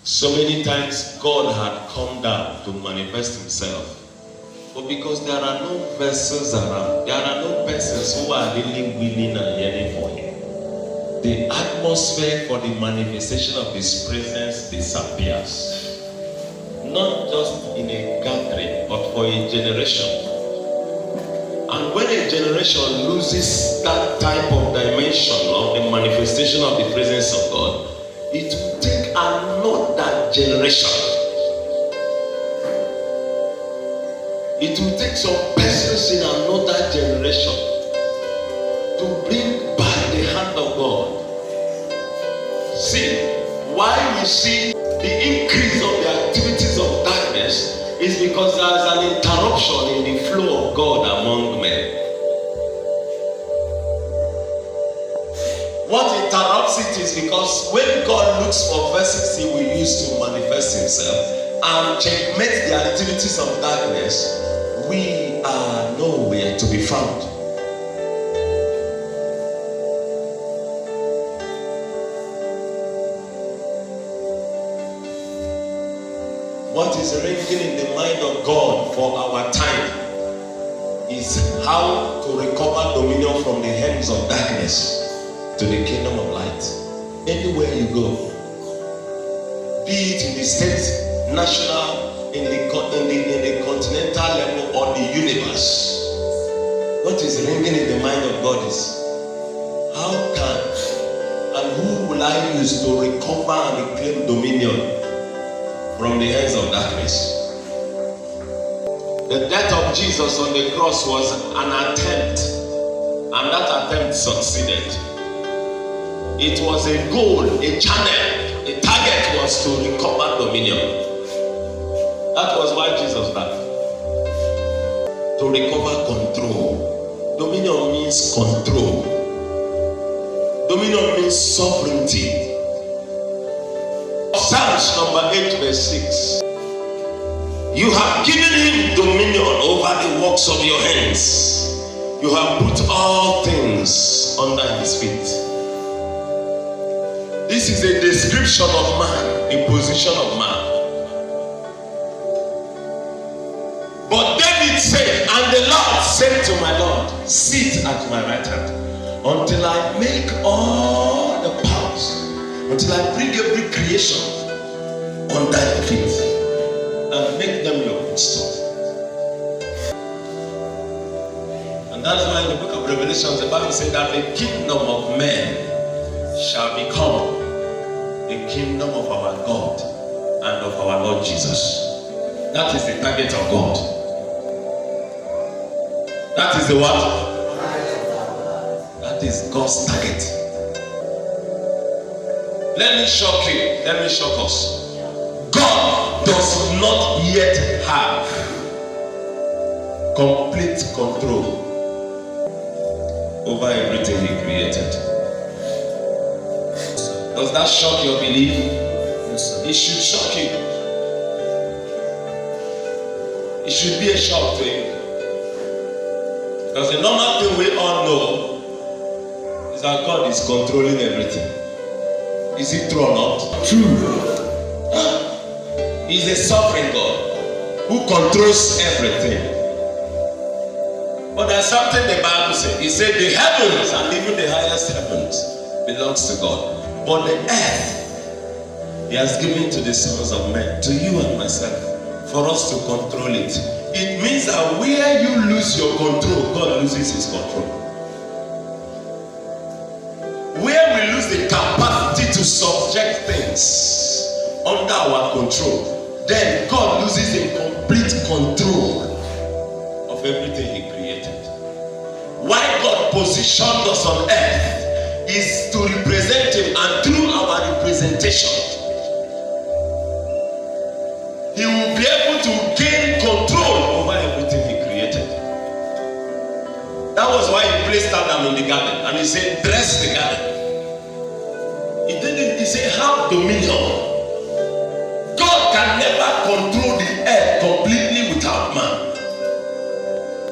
So many times God had come down to manifest himself. But because there are no vessels around, there are no persons who are really willing and yearning for him, the atmosphere for the manifestation of his presence disappears. Not just in a gathering, but for a generation. And when a generation loses that type of dimension of the manifestation of the presence of God, it will take another generation. It will take some persons in another generation to bring back the hand of God. See, why we see the increase of the activities of darkness is because there is an interruption in the flow of God among men. What interrupts it is because when God looks for vessels he will use to manifest himself and checkmate the activities of darkness, we are nowhere to be found. What is ringing in the mind of God for our time is how to recover dominion from the hands of darkness to the kingdom of light. Anywhere you go, be it in the state, national, in the continental level, or the universe, what is ringing in the mind of God is how can and who will I use to recover and reclaim dominion from the hands of darkness? The death of Jesus on the cross was an attempt, and that attempt succeeded. It was a goal, a channel, a target was to recover dominion. That was why Jesus died. To recover control. Dominion means control. Dominion means sovereignty. Psalms number 8 verse 6. You have given him dominion over the works of your hands. You have put all things under his feet. This is a description of man, a position of man. But David said, and the Lord said to my Lord, sit at my right hand until I make all the powers, until I bring every creation under your feet and make them your footstool. And that's why in the book of Revelation, the Bible says that the kingdom of men shall become the kingdom of our God and of our Lord Jesus. That is the target of God. That is the what? That is God's target. Let me shock you. Let me shock us. God does not yet have complete control over everything he created. Does that shock your belief? Yes, it should shock you. It should be a shock to you. Because the normal thing we all know is that God is controlling everything. Is it true or not? True. He's a sovereign God who controls everything. But there's something the Bible says. He said the heavens and even the highest heavens belongs to God. But the earth, he has given to the sons of men, to you and myself, for us to control it. It means that where you lose your control, God loses his control. Where we lose the capacity to subject things under our control, then God loses the complete control of everything he created. Why God positioned us on earth is to represent him, and through our representation he will be able to gain control over everything he created. That was why he placed Adam in the garden and he said, dress the garden. He said, have dominion.